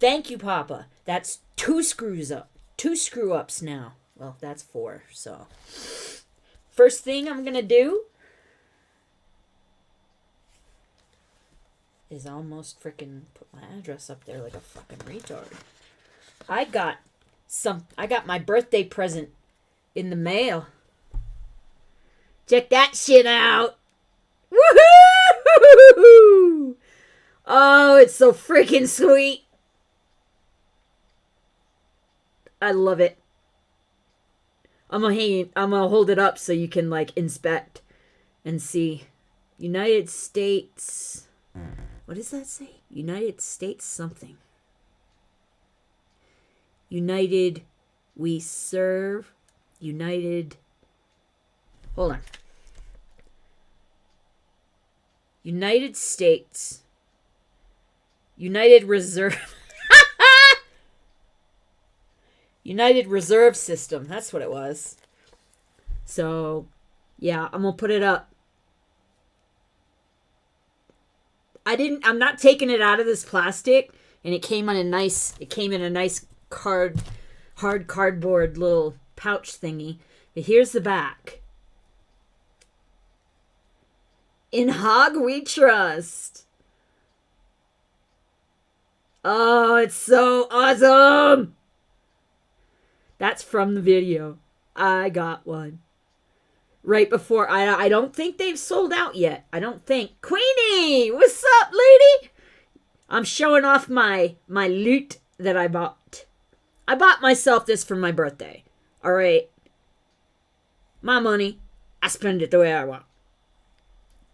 Thank you, Papa. That's 2 screw-ups now. Well, that's 4, so. First thing I'm gonna do is almost freaking put my address up there like a fucking retard. I got my birthday present in the mail. Check that shit out. Woohoo! Oh, it's so freaking sweet. I love it. I'm gonna hold it up so you can like inspect and see. United States. What does that say? United States something. United we serve. United. Hold on. United States. United Reserve. United Reserve System. That's what it was. So, yeah, I'm going to put it up. I'm not taking it out of this plastic, and it came in a nice hard cardboard little pouch thingy. But here's the back. In Hog we trust. Oh, it's so awesome. That's from the video. I got one. Right before, I don't think they've sold out yet. I don't think. Queenie, what's up, lady? I'm showing off my loot that I bought. I bought myself this for my birthday. All right. My money, I spend it the way I want.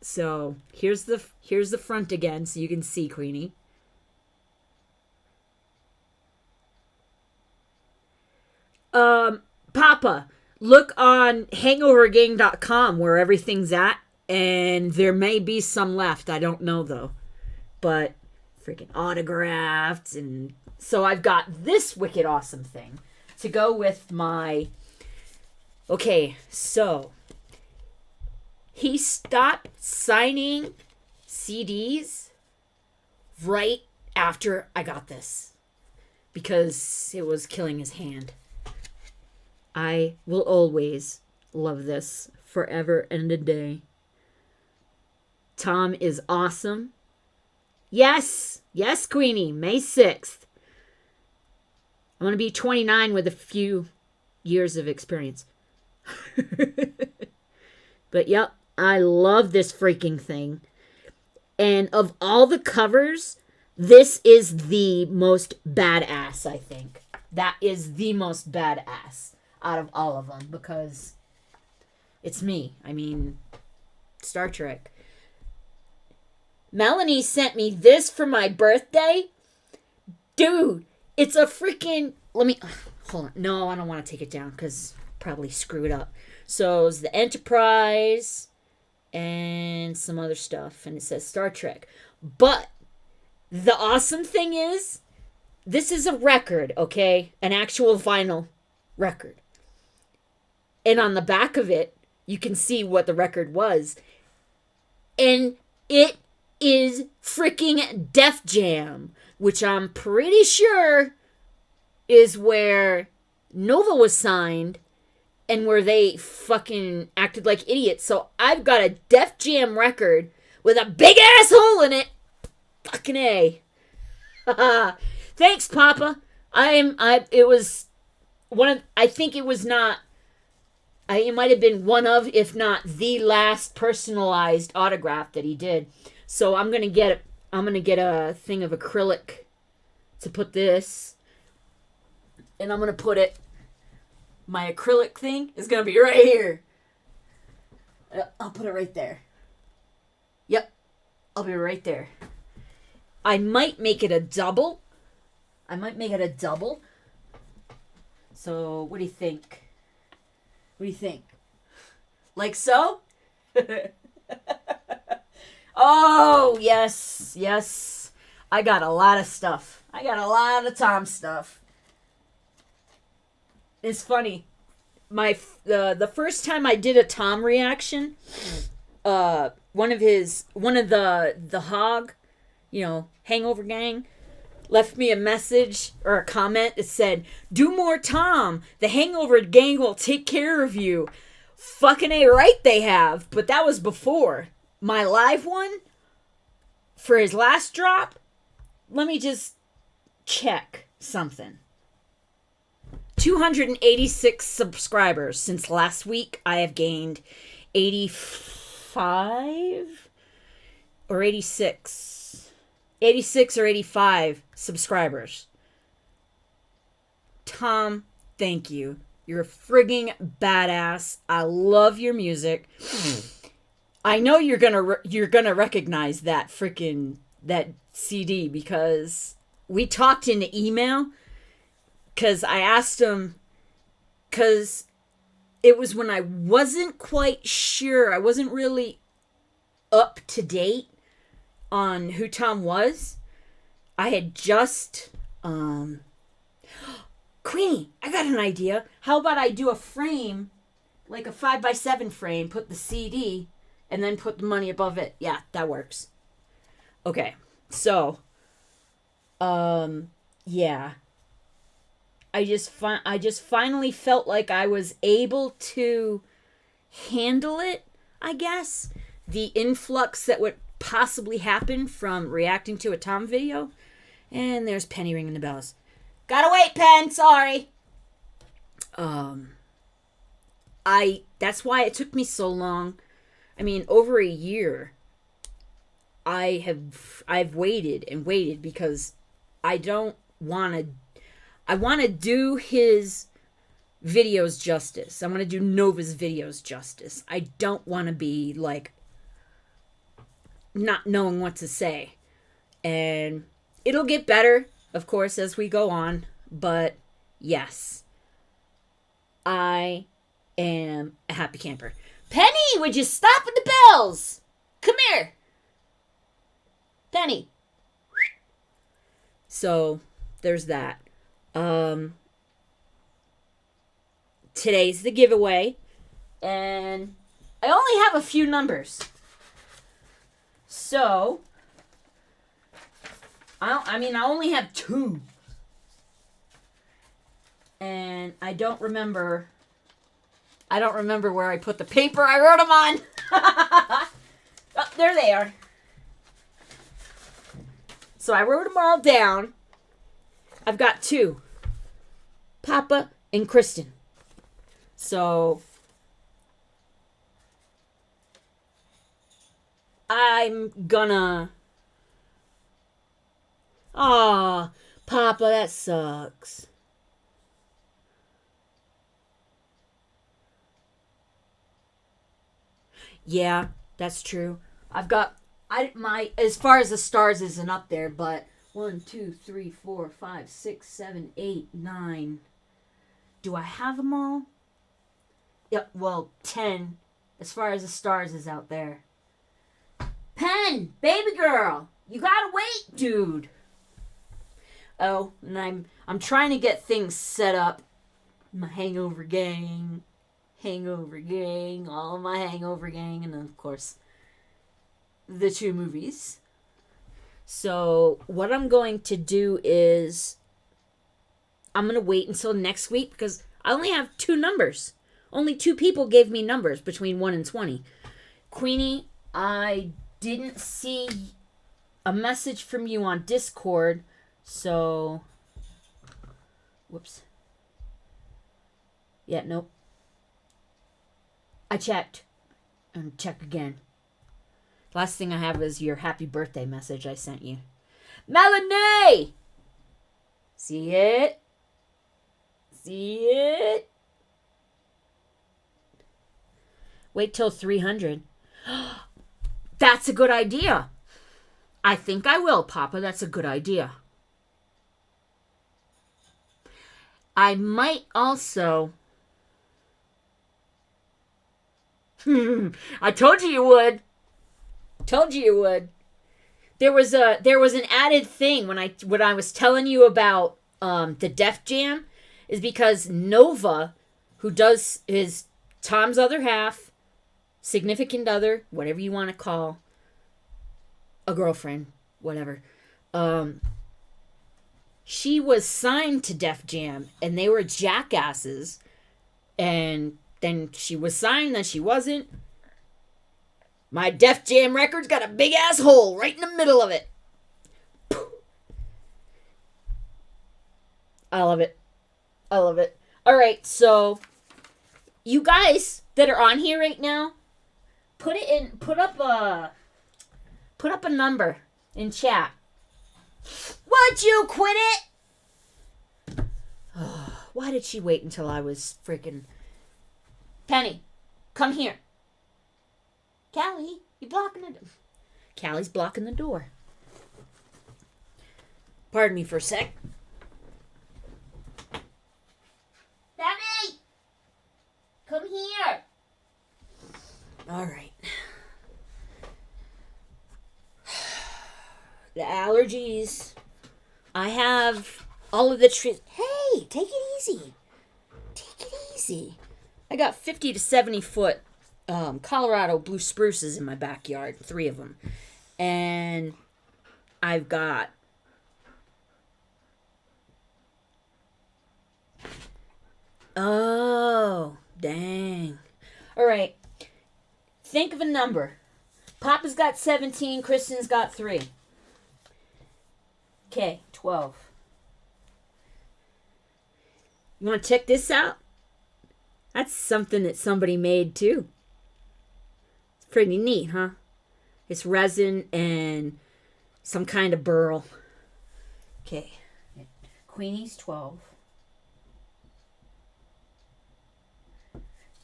So, here's the front again so you can see, Queenie. Papa, look on hangovergang.com where everything's at, and there may be some left. I don't know, though. But freaking autographed, and so I've got this wicked awesome thing to go with my... Okay, so he stopped signing CDs right after I got this because it was killing his hand. I will always love this forever and a day. Tom is awesome. Yes, Queenie, May 6th. I'm going to be 29 with a few years of experience. But yep, I love this freaking thing. And of all the covers, this is the most badass, I think. That is the most badass out of all of them because it's me. I mean, Star Trek. Melanie sent me this for my birthday. Dude, it's a freaking... Let me... Hold on. No, I don't want to take it down because probably screw it up. So it's the Enterprise and some other stuff. And it says Star Trek. But the awesome thing is, this is a record, okay? An actual vinyl record. And on the back of it, you can see what the record was. And it is freaking Def Jam, which I'm pretty sure is where Nova was signed and where they fucking acted like idiots. So I've got a Def Jam record with a big ass hole in it. Fucking A. Thanks, Papa. It was one of, I think it was not, it might have been one of, if not the last personalized autograph that he did. So I'm gonna get a thing of acrylic to put this, and I'm gonna put it. My acrylic thing is gonna be right here. I'll put it right there. Yep, I'll be right there. I might make it a double. So what do you think? Like so? Oh, yes. I got a lot of stuff. I got a lot of Tom stuff. It's funny. The first time I did a Tom reaction, one of the Hog, Hangover Gang, left me a message or a comment that said, "Do more, Tom. The Hangover gang will take care of you." Fucking A right they have, but that was before. My live one for his last drop, let me just check something. 286 subscribers since last week. I have gained 85 or 86. 86 or 85 subscribers. Tom, thank you. You're a frigging badass. I love your music. I know you're gonna recognize that that CD because we talked in the email. Because I asked him, because it was when I wasn't quite sure. I wasn't really up to date on who Tom was. I had just, Queenie, I got an idea. How about I do a frame, like a 5x7 frame, put the CD, and then put the money above it. Yeah, that works. Okay, so, yeah. I just finally felt like I was able to handle it, I guess. The influx that would possibly happen from reacting to a Tom video. And there's Penny ringing the bells. Gotta wait, Pen, sorry. That's why it took me so long. I mean, over a year. I've waited and waited because I want to do his videos justice. I want to do Nova's videos justice. I don't want to be like not knowing what to say. And it'll get better, of course, as we go on. But yes, I am a happy camper. Penny, would you stop with the bells? Come here. Penny. So there's that. Today's the giveaway, and I only have a few numbers. So, I only have 2. And I don't remember where I put the paper I wrote them on. Oh, there they are. So I wrote them all down. I've got 2. Papa and Kristen. So I'm gonna... Aw, Papa, that sucks. Yeah, that's true. I've got... as far as the stars isn't up there, but 1, 2, 3, 4, 5, 6, 7, 8, 9. Do I have them all? Yep, well, 10 as far as the stars is out there. Pen, baby girl, you gotta wait, dude. Oh, and I'm trying to get things set up. My Hangover gang, all of my Hangover gang, and then, of course, the 2 movies. So what I'm going to do is I'm going to wait until next week because I only have 2 numbers. Only 2 people gave me numbers between 1 and 20. Queenie, I didn't see a message from you on Discord, so... Whoops. Yeah, nope. I checked. And check again. Last thing I have is your happy birthday message I sent you. Melanie! See it? See it? Wait till 300. That's a good idea. I think I will, Papa. That's a good idea. I might also... I told you you would. Told you you would. There was an added thing when I was telling you about the Def Jam is because Nova, who does his Tom's other half, significant other, whatever you want to call a girlfriend, whatever. she was signed to Def Jam, and they were jackasses. And then she was signed, then she wasn't. My Def Jam record's got a big ass hole right in the middle of it. I love it. I love it. All right, so you guys that are on here right now, put up a number in chat. Would you quit it? Why did she wait until I was freaking... Penny, come here. Callie, you blocking the door. Callie's blocking the door. Pardon me for a sec. Penny! Come here. All right. The allergies. I have all of the trees. Hey, take it easy. Take it easy. I got 50 to 70 foot Colorado blue spruces in my backyard, 3 of them. And I've got oh, dang. All right. Think of a number. Papa's got 17, Kristen's got 3. Okay, 12. You want to check this out? That's something that somebody made too. It's pretty neat, huh? It's resin and some kind of burl. Okay. Queenie's 12.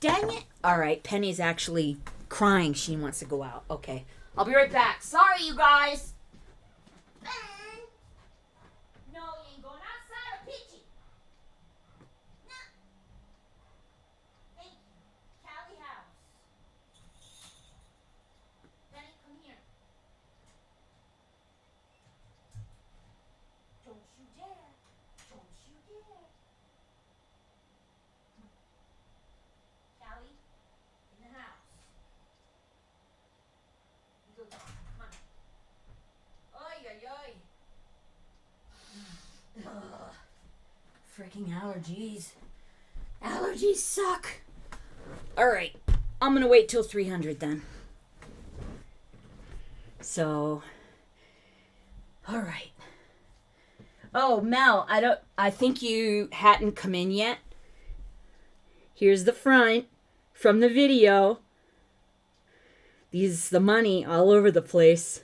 Dang it. All right, Penny's actually crying. She wants to go out. Okay. I'll be right back. Sorry, you guys. No, you ain't going outside or pitching. No. Thank you. Callie House. Penny, come here. Don't you dare. Don't you dare. Callie, in the house. You go, come on. Oy, oy, oy. Ugh. Freaking allergies. Allergies suck. Alright. I'm gonna wait till 300 then. So. Alright. Oh, Mel, I think you hadn't come in yet. Here's the front from the video. These the money all over the place.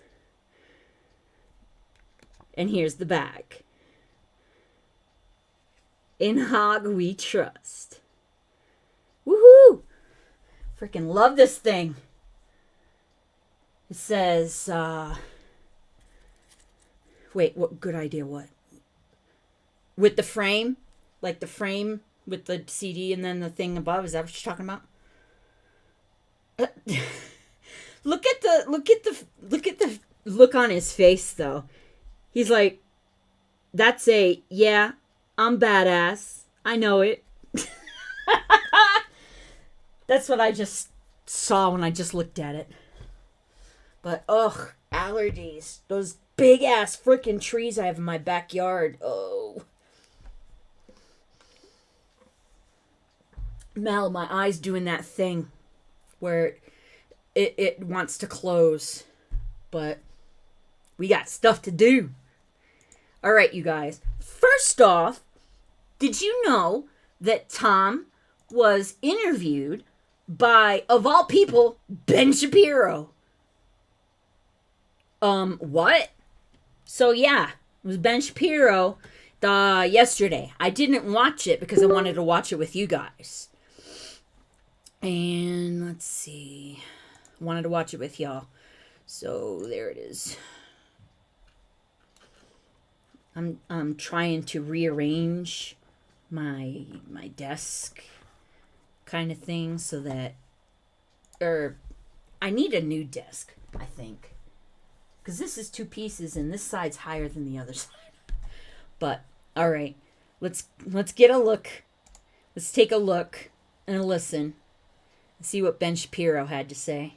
And here's the back. In Hog we trust. Woohoo! Freaking love this thing. It says, wait, what good idea, what? With the frame? Like the frame with the CD and then the thing above? Is that what you're talking about? Look at the look on his face though. He's like, that's yeah, I'm badass. I know it. That's what I just saw when I just looked at it. But, ugh, allergies. Those big ass freaking trees I have in my backyard. Oh. Mel, my eye's doing that thing where it wants to close. But we got stuff to do. All right, you guys. First off, did you know that Tom was interviewed by, of all people, Ben Shapiro? What? So, yeah, it was Ben Shapiro yesterday. I didn't watch it because I wanted to watch it with you guys. And let's see. I wanted to watch it with y'all. So, there it is. I'm trying to rearrange my desk kind of thing so that, I need a new desk, I think, because this is 2 pieces and this side's higher than the other side. But all right, let's get a look. Let's take a look and a listen and see what Ben Shapiro had to say.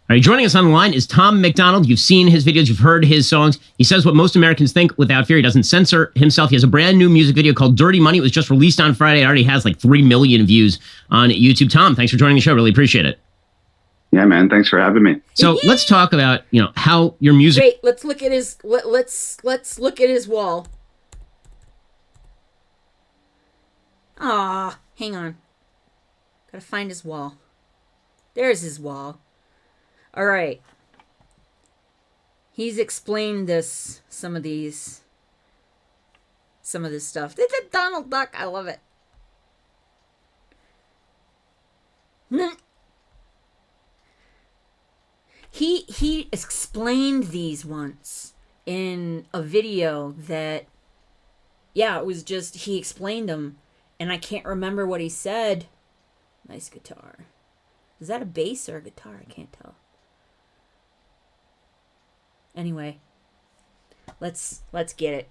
All right, joining us on the line is Tom MacDonald. You've seen his videos. You've heard his songs. He says what most Americans think without fear. He doesn't censor himself. He has a brand new music video called Dirty Money. It was just released on Friday. It already has like 3 million views on YouTube. Tom, thanks for joining the show. Really appreciate it. Yeah, man. Thanks for having me. So let's talk about, how your music... Wait, let's look at his... Let's look at his wall. Ah, hang on. Gotta find his wall. There's his wall. All right. He's explained some of this stuff. It's a Donald Duck. I love it. He explained these once in a video that, it was just, he explained them, and I can't remember what he said. Nice guitar. Is that a bass or a guitar? I can't tell. Anyway, let's get it.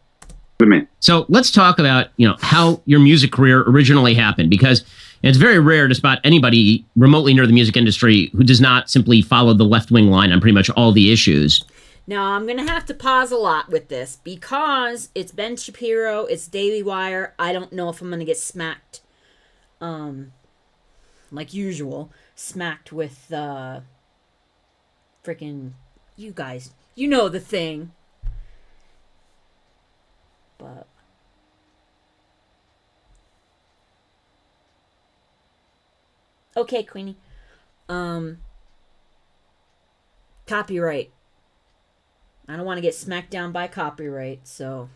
So let's talk about, how your music career originally happened, because it's very rare to spot anybody remotely near the music industry who does not simply follow the left-wing line on pretty much all the issues. Now, I'm going to have to pause a lot with this because it's Ben Shapiro, it's Daily Wire. I don't know if I'm going to get smacked, like usual, smacked with freaking you guys. You know the thing. But okay, Queenie. Copyright. I don't want to get smacked down by copyright, so.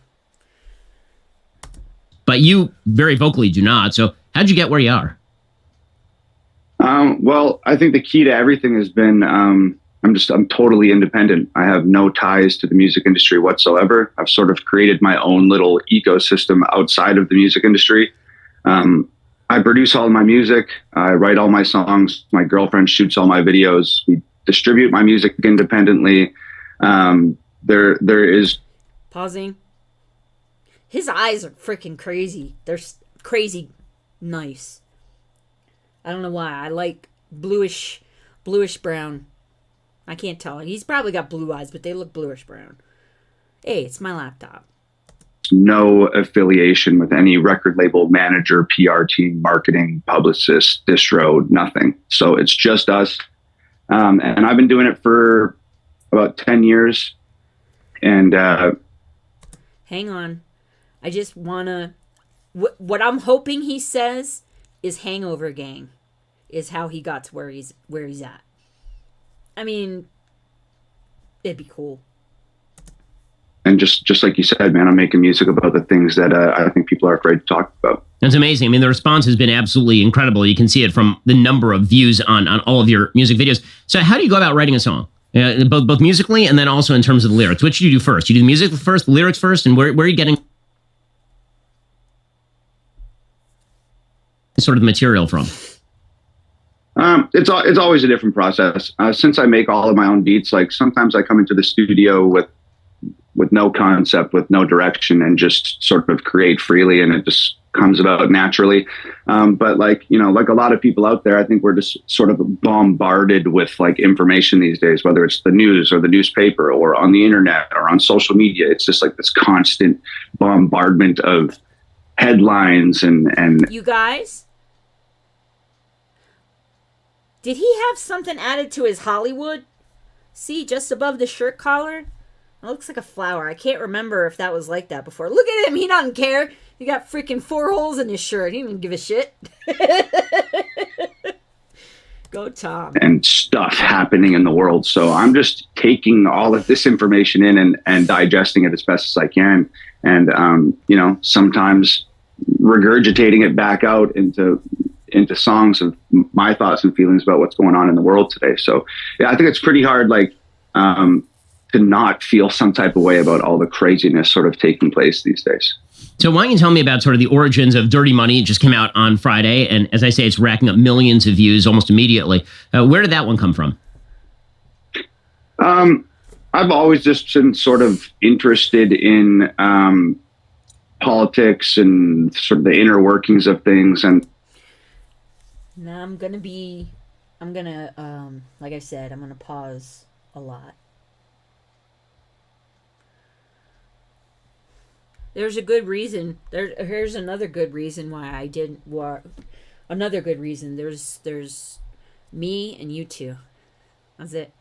But you very vocally do not. So how'd you get where you are? Well, I think the key to everything has been I'm totally independent. I have no ties to the music industry whatsoever. I've sort of created my own little ecosystem outside of the music industry. I produce all of my music. I write all my songs. My girlfriend shoots all my videos. We distribute my music independently. There is pausing. His eyes are freaking crazy. They're crazy nice. I don't know why. I like bluish brown. I can't tell. He's probably got blue eyes, but they look bluish brown. Hey, it's my laptop. No affiliation with any record label, manager, PR team, marketing, publicist, distro, nothing. So it's just us. And I've been doing it for about 10 years. And hang on. I just want to... What I'm hoping he says is Hangover Gang is how he got to where he's at. I mean, it'd be cool. And just like you said, man, I'm making music about the things that I think people are afraid to talk about. That's amazing. I mean, the response has been absolutely incredible. You can see it from the number of views on all of your music videos. So how do you go about writing a song? Both musically and then also in terms of the lyrics. Which do you do first? You do the music first, the lyrics first, and where are you getting sort of the material from? It's always a different process. Since I make all of my own beats, like sometimes I come into the studio with no concept, with no direction, and just sort of create freely, and it just comes about naturally. But like a lot of people out there, I think we're just sort of bombarded with like information these days, whether it's the news or the newspaper or on the internet or on social media. It's just like this constant bombardment of headlines and you guys, did he have something added to his Hollywood? See, just above the shirt collar? It looks like a flower. I can't remember if that was like that before. Look at him. He doesn't care. He got freaking 4 holes in his shirt. He didn't give a shit. Go, Tom. And stuff happening in the world. So I'm just taking all of this information in and digesting it as best as I can. And, sometimes regurgitating it back out into songs of my thoughts and feelings about what's going on in the world today. So yeah, I think it's pretty hard, to not feel some type of way about all the craziness sort of taking place these days. So why don't you tell me about sort of the origins of Dirty Money? It just came out on Friday. And as I say, it's racking up millions of views almost immediately. Where did that one come from? I've always just been sort of interested in politics and sort of the inner workings of things. And now I'm going to be I'm gonna, like I said, I'm gonna pause a lot. There's a good reason. Here's another good reason why I didn't. Another good reason. There's me and you two. That's it.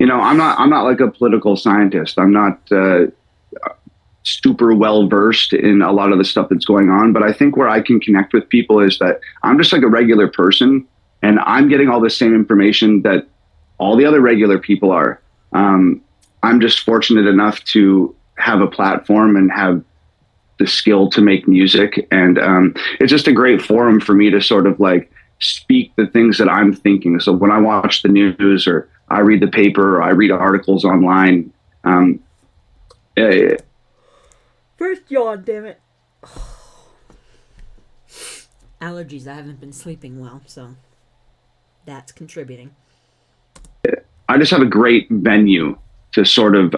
I'm not like a political scientist. I'm not super well versed in a lot of the stuff that's going on. But I think where I can connect with people is that I'm just like a regular person, and I'm getting all the same information that all the other regular people are. I'm just fortunate enough to have a platform and have the skill to make music. And it's just a great forum for me to sort of like speak the things that I'm thinking. So when I watch the news, or I read the paper, or I read articles online, First yawn, damn it. Allergies. I haven't been sleeping well, so that's contributing. I just have a great venue to sort of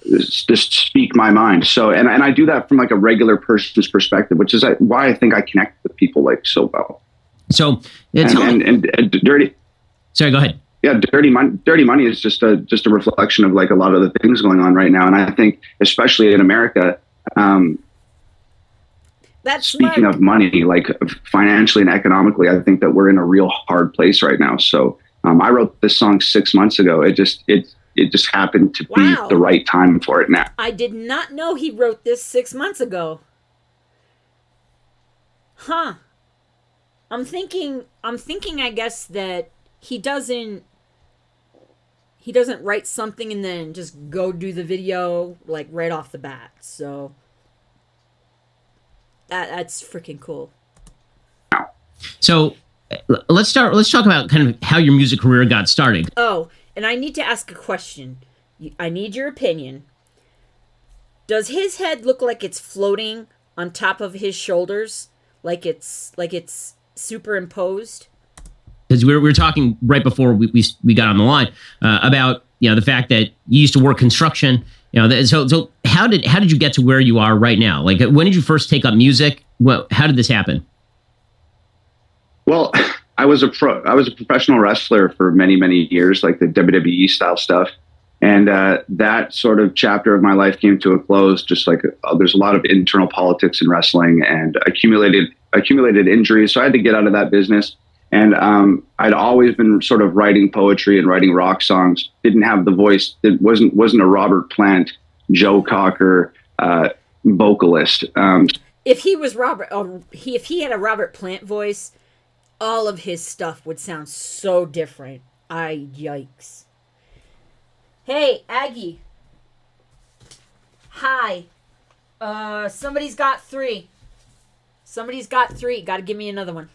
just speak my mind. So, and I do that from like a regular person's perspective, which is why I think I connect with people like so well. So, and dirty. Sorry, go ahead. Yeah, dirty money is just a reflection of like a lot of the things going on right now, and I think especially in America. That's speaking smart. of money, like financially and economically, I think that we're in a real hard place right now. So I wrote this song 6 months ago. It just happened to be the right time for it now. I did not know he wrote this 6 months ago. Huh. I'm thinking I guess that he doesn't write something and then just go do the video like right off the bat. So that's freaking cool. So let's talk about kind of how your music career got started. Oh, and I need to ask a question. I need your opinion. Does his head look like it's floating on top of his shoulders? Like it's superimposed? Because we were talking right before we got on the line about the fact that you used to work construction. So how did you get to where you are right now? Like, when did you first take up music? How did this happen? Well, I was a professional wrestler for many, many years, like the WWE style stuff. And that sort of chapter of my life came to a close. Just like there's a lot of internal politics in wrestling and accumulated injuries. So I had to get out of that business. And I'd always been sort of writing poetry and writing rock songs. Didn't have the voice. It wasn't a Robert Plant, Joe Cocker vocalist. If he was if he had a Robert Plant voice, all of his stuff would sound so different. Yikes. Hey, Aggie. Hi. Somebody's got 3. Gotta give me another one.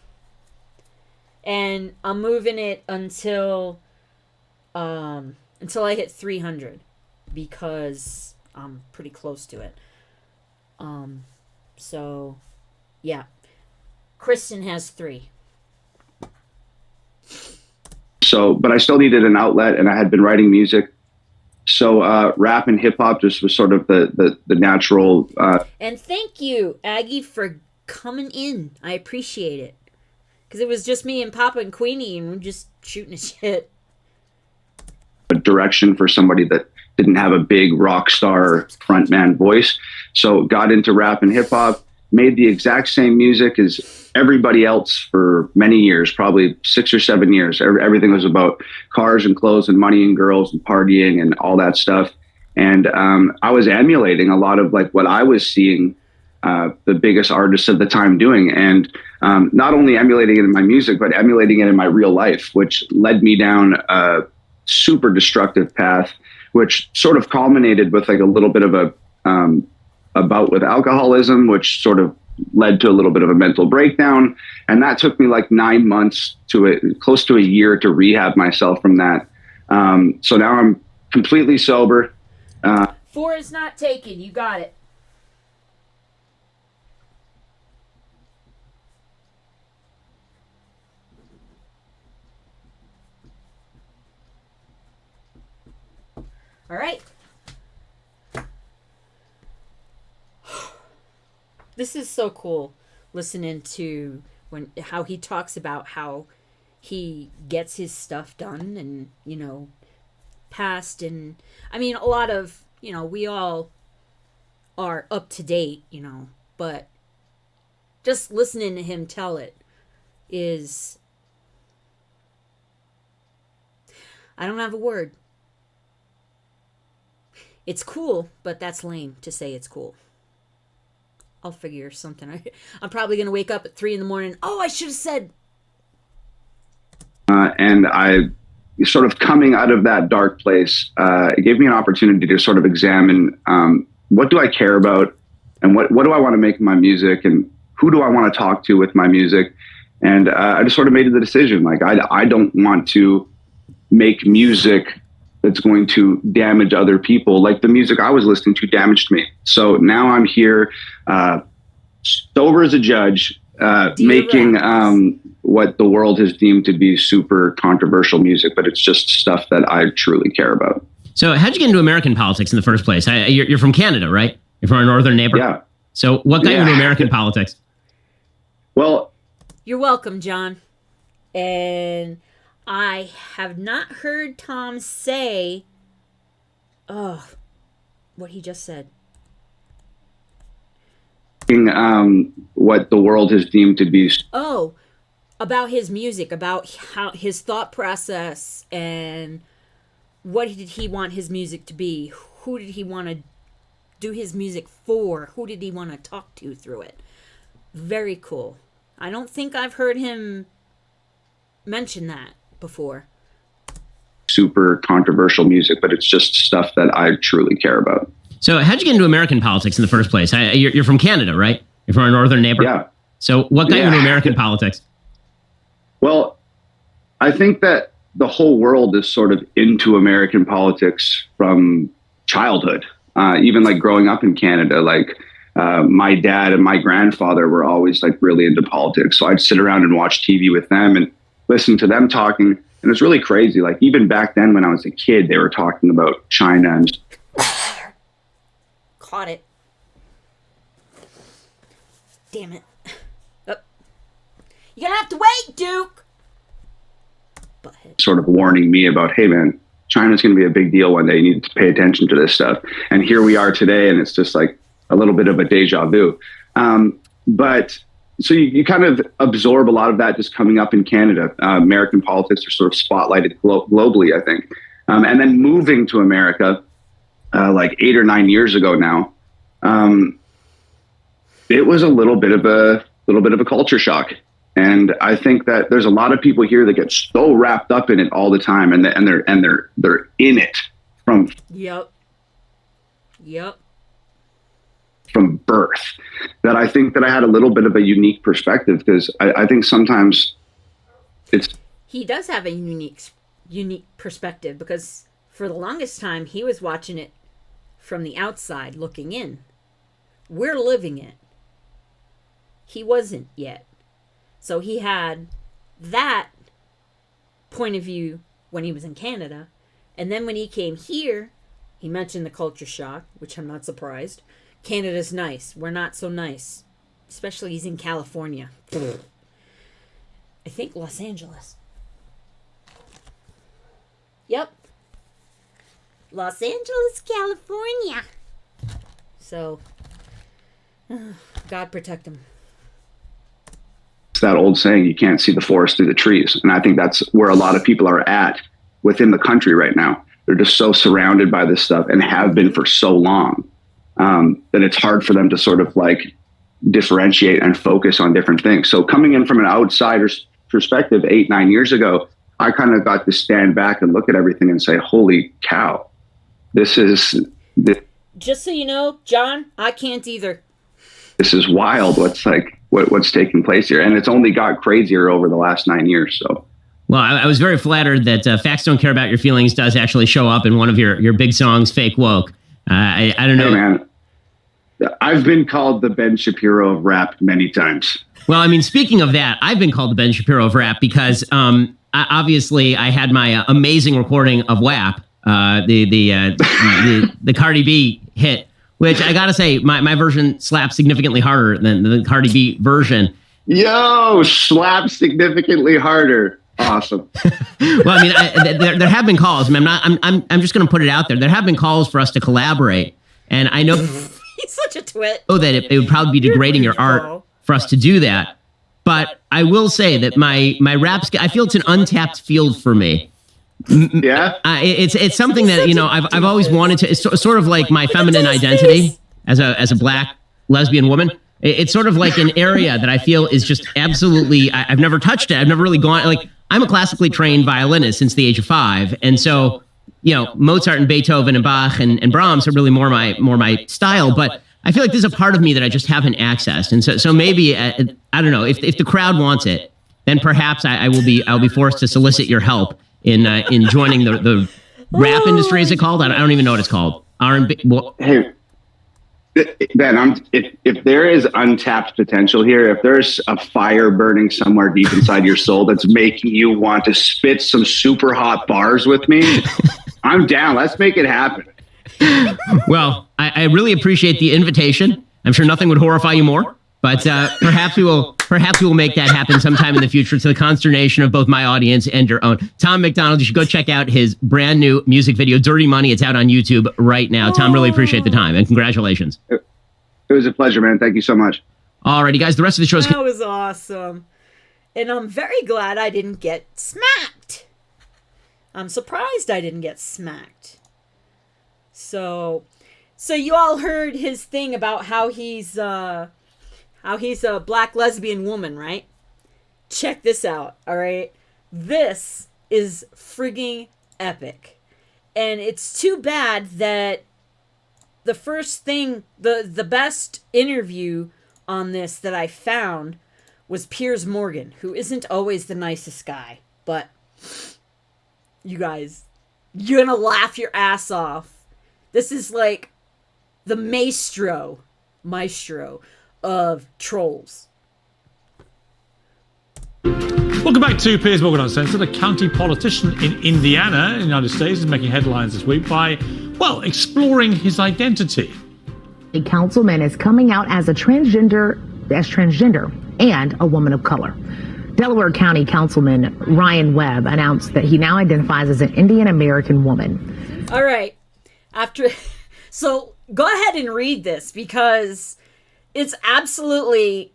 And I'm moving it until I hit 300 because I'm pretty close to it. So yeah. Kristen has 3. So, but I still needed an outlet, and I had been writing music. So rap and hip hop just was sort of the natural. And thank you, Aggie, for coming in. I appreciate it. Because it was just me and Papa and Queenie, and we're just shooting a shit. A direction for somebody that didn't have a big rock star frontman voice. So got into rap and hip hop, made the exact same music as everybody else for many years, probably 6 or 7 years. Everything was about cars and clothes and money and girls and partying and all that stuff. And I was emulating a lot of like what I was seeing the biggest artists of the time doing. And not only emulating it in my music, but emulating it in my real life, which led me down a super destructive path, which sort of culminated with like a little bit of a bout with alcoholism, which sort of led to a little bit of a mental breakdown. And that took me like 9 months to close to a year to rehab myself from that. So now I'm completely sober. 4 is not taken. You got it. All right. This is so cool listening to how he talks about how he gets his stuff done and, passed. And I mean, a lot of, we all are up to date, but just listening to him tell it is, I don't have a word. It's cool, but that's lame to say it's cool. I'll figure something. I'm probably going to wake up at 3 a.m. Oh, I should have said. And I sort of coming out of that dark place, it gave me an opportunity to sort of examine what do I care about and what do I want to make in my music and who do I want to talk to with my music. And I just sort of made the decision, like, I don't want to make music that's going to damage other people like the music I was listening to damaged me. So now I'm here, sober as a judge, making what the world has deemed to be super controversial music, but it's just stuff that I truly care about. So how'd you get into American politics in the first place? You're from Canada, right? You're from our northern neighbor? Yeah. So what got you into American politics? Well, you're welcome, John. And I have not heard Tom say, what he just said. What the world has deemed to be. Oh, about his music, about how his thought process and what did he want his music to be? Who did he want to do his music for? Who did he want to talk to through it? Very cool. I don't think I've heard him mention that before. Super controversial music, but it's just stuff that I truly care about. So how'd you get into American politics in the first place? You're from Canada, right? You're from our northern neighbor? Yeah. So what got you into American politics? Well, I think that the whole world is sort of into American politics from childhood. Even like growing up in Canada, like my dad and my grandfather were always like really into politics. So I'd sit around and watch TV with them and listen to them talking. And it's really crazy. Like even back then when I was a kid, they were talking about China and caught it. Damn it. Oh. You're gonna have to wait, Duke. Butthead. Sort of warning me about, hey man, China's going to be a big deal one day. You need to pay attention to this stuff. And here we are today, and it's just like a little bit of a deja vu. But so you kind of absorb a lot of that just coming up in Canada. American politics are sort of spotlighted globally, I think. And then moving to America, like 8 or 9 years ago now, it was a little bit of a culture shock. And I think that there's a lot of people here that get so wrapped up in it all the time, and they're in it from from birth. That I think that I had a little bit of a unique perspective, because I think sometimes he does have a unique perspective, because for the longest time he was watching it from the outside looking in. We're living it. He wasn't yet. So he had that point of view when he was in Canada. And then when he came here, he mentioned the culture shock, which I'm not surprised. Canada's nice. We're not so nice. Especially he's in California. I think Los Angeles. Yep. Los Angeles, California. So, God protect him. That old saying, you can't see the forest through the trees. And I think that's where a lot of people are at within the country right now. They're just so surrounded by this stuff and have been for so long that it's hard for them to sort of like differentiate and focus on different things. So coming in from an outsider's perspective 8, 9 years ago, I kind of got to stand back and look at everything and say, holy cow, this is... Just so you know, John, I can't either. This is wild. What's taking place here, and it's only got crazier over the last 9 years. So, well, I was very flattered that "Facts Don't Care About Your Feelings" does actually show up in one of your big songs, "Fake Woke." I don't know, hey, man. I've been called the Ben Shapiro of rap many times. Well, I mean, speaking of that, I've been called the Ben Shapiro of rap because obviously I had my amazing recording of WAP, the Cardi B hit. Which I gotta say, my version slaps significantly harder than the Cardi B version. Yo, slaps significantly harder. Awesome. Well, I mean, there have been calls. I mean, I'm just going to put it out there. There have been calls for us to collaborate, and I know He's such a twit. that it would probably be degrading your art for us to do that. But I will say that my rap, I feel it's an untapped field for me. Yeah. It's something that, you know, I've always wanted to. It's sort of like my feminine identity as a black lesbian woman. It's sort of like an area that I feel is just absolutely. I've never touched it. I've never really gone. Like, I'm a classically trained violinist since the age of 5, and so, you know, Mozart and Beethoven and Bach and Brahms are really more my style. But I feel like there's a part of me that I just haven't accessed, and so maybe I don't know if the crowd wants it, then perhaps I'll be forced to solicit your help in joining the rap industry. Is it called? I don't even know what it's called. R&B. Well, Hey, Ben, if there is untapped potential here, if there's a fire burning somewhere deep inside your soul that's making you want to spit some super hot bars with me, I'm down. Let's make it happen. Well, I really appreciate the invitation. I'm sure nothing would horrify you more, but perhaps we will make that happen sometime in the future, to the consternation of both my audience and your own. Tom MacDonald, you should go check out his brand new music video, Dirty Money. It's out on YouTube right now. Tom, really appreciate the time, and congratulations. It was a pleasure, man. Thank you so much. Alrighty, guys, the rest of the show is... That was awesome. And I'm very glad I didn't get smacked. I'm surprised I didn't get smacked. So you all heard his thing about how he's a black lesbian woman, right? Check this out, all right? This is frigging epic. And it's too bad that the first thing, the best interview on this that I found was Piers Morgan, who isn't always the nicest guy. But you guys, you're gonna laugh your ass off. This is like the maestro of trolls. Welcome back to Piers Morgan Uncensored. A county politician in Indiana, in the United States, is making headlines this week by, well, exploring his identity. A councilman is coming out as transgender and a woman of color. Delaware County Councilman Ryan Webb announced that he now identifies as an Indian American woman. All right. So go ahead and read this, because it's absolutely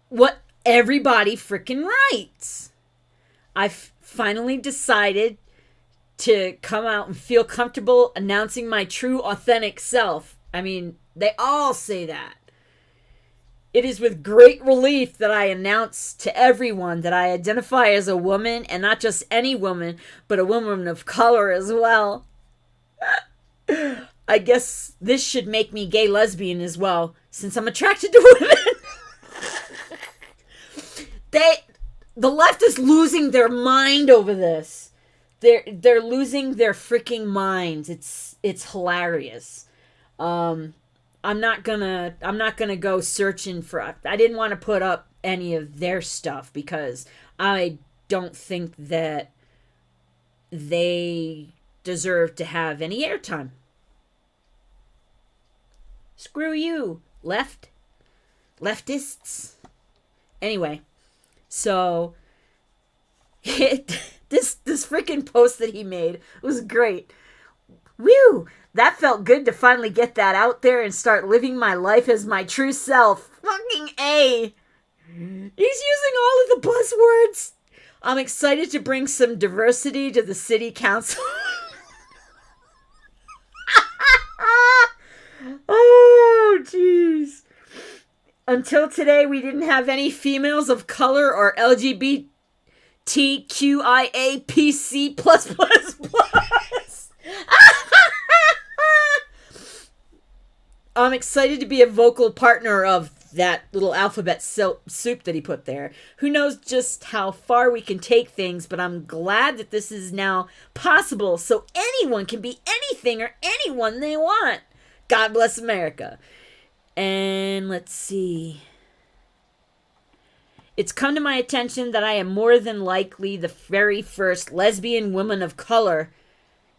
what everybody freaking writes. I've finally decided to come out and feel comfortable announcing my true, authentic self. I mean, they all say that. It is with great relief that I announce to everyone that I identify as a woman, and not just any woman, but a woman of color as well. I guess this should make me gay lesbian as well, since I'm attracted to women. The left is losing their mind over this. They're losing their freaking minds. It's hilarious. I'm not gonna go searching for. I didn't want to put up any of their stuff because I don't think that they deserve to have any airtime. Screw you, leftists. Anyway, so this freaking post that he made was great. Whew, that felt good to finally get that out there and start living my life as my true self. Fucking A. He's using all of the buzzwords. I'm excited to bring some diversity to the city council. Oh, jeez. Until today, we didn't have any females of color or LGBTQIAPC+++. I'm excited to be a vocal partner of that little alphabet soup that he put there. Who knows just how far we can take things, but I'm glad that this is now possible so anyone can be anything or anyone they want. God bless America. And let's see. It's come to my attention that I am more than likely the very first lesbian woman of color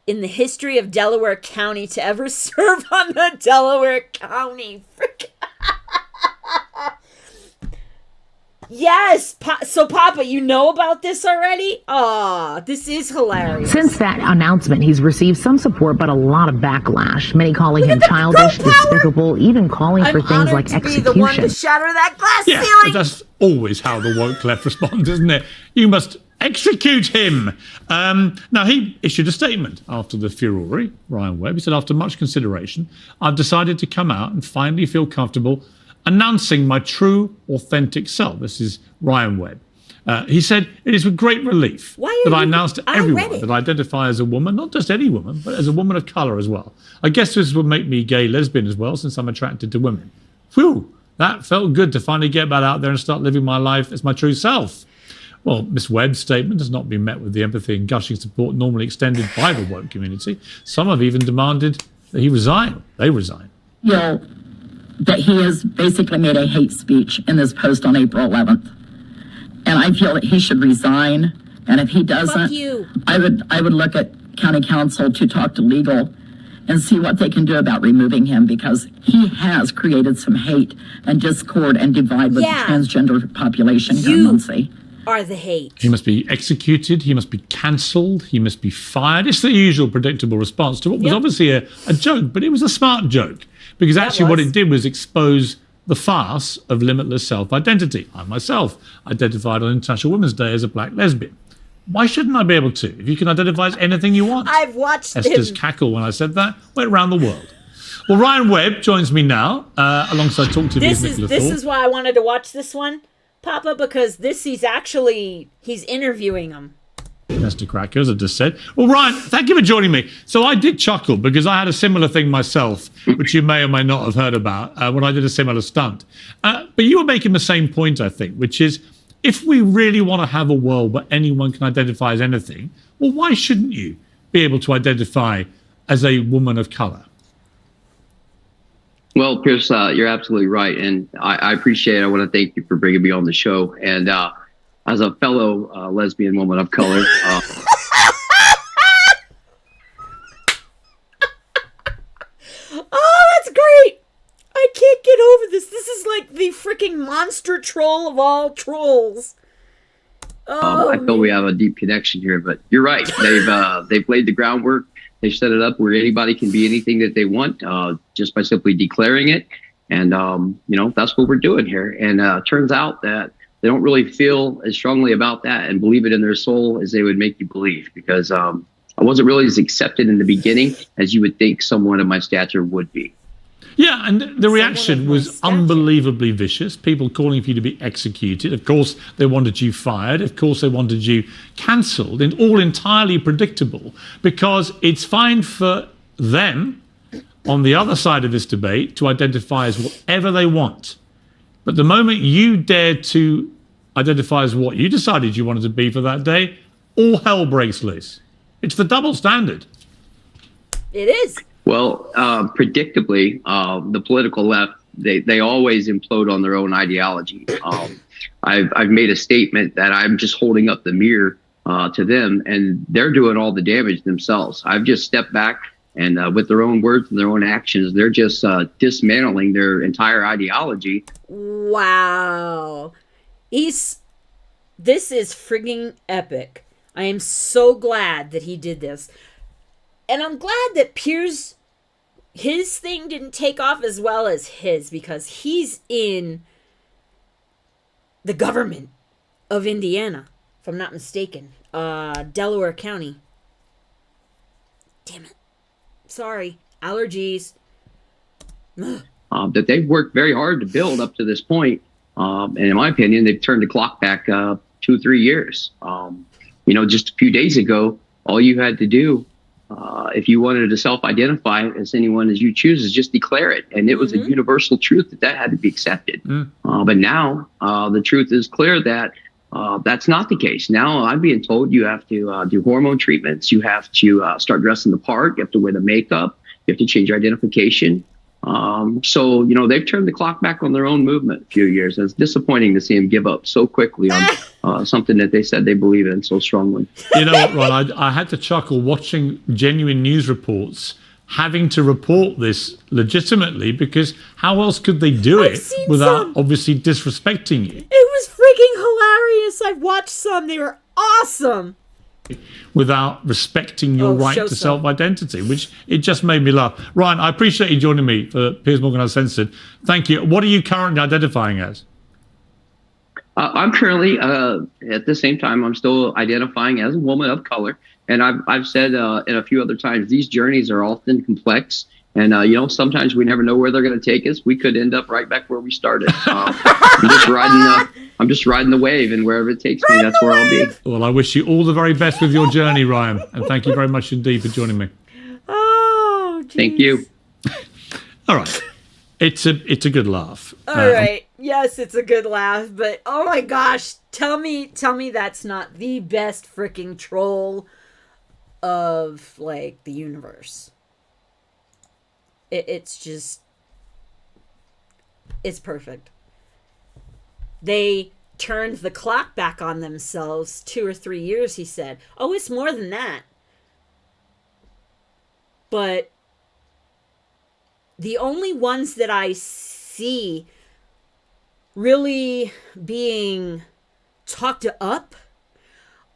in the history of Delaware County to ever serve on the Delaware County. Yes. So, Papa, you know about this already? Aw, this is hilarious. Since that announcement, he's received some support, but a lot of backlash. Many calling him childish, despicable, even calling for things like I'm honored to be the one to execution. shatter that glass Yeah, ceiling. that's always how the woke left responds, isn't it? You must execute him. Now, he issued a statement after the furore, Ryan Webb. He said, after much consideration, I've decided to come out and finally feel comfortable announcing my true, authentic self. This is Ryan Webb. He said, it is with great relief that I announced to everyone that I identify as a woman, not just any woman, but as a woman of colour as well. I guess this would make me gay lesbian as well, since I'm attracted to women. Whew, that felt good to finally get back out there and start living my life as my true self. Well, Miss Webb's statement has not been met with the empathy and gushing support normally extended by the woke community. Some have even demanded that he resign. They resign. Feel that he has basically made a hate speech in this post on April 11th. And I feel that he should resign. And if he doesn't, I would look at county council to talk to legal and see what they can do about removing him, because he has created some hate and discord and divide with the transgender population here in Muncie. Are the hate. He must be executed. He must be cancelled. He must be fired. It's the usual predictable response to what was obviously a joke, but it was a smart joke, because actually what it did was expose the farce of limitless self-identity. I myself identified on International Women's Day as a black lesbian. Why shouldn't I be able to? If you can identify as anything you want. I've watched Esther's cackle when I said that went around the world. Well, Ryan Webb joins me now, alongside Talk TV's Nicola This Thorpe. is why I wanted to watch this one, Papa, because he's interviewing him. Esther Cracker, as I just said. Well, Ryan, thank you for joining me. So I did chuckle because I had a similar thing myself, which you may or may not have heard about when I did a similar stunt. But you were making the same point, I think, which is if we really want to have a world where anyone can identify as anything, well, why shouldn't you be able to identify as a woman of color? Well, Pierce, you're absolutely right. And I appreciate it. I want to thank you for bringing me on the show. And as a fellow lesbian woman of color. Oh, that's great. I can't get over this. This is like the freaking monster troll of all trolls. Oh, I feel we have a deep connection here, but you're right. They've laid the groundwork. They set it up where anybody can be anything that they want just by simply declaring it. And, that's what we're doing here. And turns out that they don't really feel as strongly about that and believe it in their soul as they would make you believe, because I wasn't really as accepted in the beginning as you would think someone of my stature would be. Yeah, and the reaction was unbelievably vicious. People calling for you to be executed. Of course, they wanted you fired. Of course, they wanted you cancelled, and all entirely predictable, because it's fine for them on the other side of this debate to identify as whatever they want. But the moment you dared to identify as what you decided you wanted to be for that day, all hell breaks loose. It's the double standard. it is. Well, predictably, the political left, they always implode on their own ideology. I've made a statement that I'm just holding up the mirror to them, and they're doing all the damage themselves. I've just stepped back, and with their own words and their own actions, they're just dismantling their entire ideology. Wow. This is frigging epic. I am so glad that he did this. And I'm glad that his thing didn't take off as well as his, because he's in the government of Indiana, if I'm not mistaken. Delaware County. Damn it. Sorry. Allergies. That they've worked very hard to build up to this point. And in my opinion, they've turned the clock back 2-3 years. Just a few days ago, all you had to do, if you wanted to self-identify as anyone as you choose, is just declare it. And it was a universal truth that had to be accepted. But now the truth is clear that that's not the case. Now I'm being told you have to do hormone treatments. You have to start dressing the part. You have to wear the makeup. You have to change your identification. So they've turned the clock back on their own movement a few years. And it's disappointing to see them give up so quickly on something that they said they believe in so strongly. You know what, Ron? I had to chuckle watching genuine news reports having to report this legitimately, because how else could they do it without obviously disrespecting you? It was freaking hilarious. I've watched some. They were awesome. Without respecting your right to self-identity, which it just made me laugh. Ryan, I appreciate you joining me for Piers Morgan Uncensored. Thank you. What are you currently identifying as? I'm currently, at the same time, I'm still identifying as a woman of color. And I've said in a few other times, these journeys are often complex. And, sometimes we never know where they're going to take us. We could end up right back where we started. I'm just riding the wave, and wherever it takes me, that's where I'll be. Well, I wish you all the very best with your journey, Ryan. And thank you very much indeed for joining me. Oh, geez. Thank you. All right. It's a good laugh. All right. Yes, it's a good laugh, but oh my gosh, tell me that's not the best freaking troll of like the universe. It's perfect. They turned the clock back on themselves 2 or 3 years, he said. Oh, it's more than that. But the only ones that I see really being talked up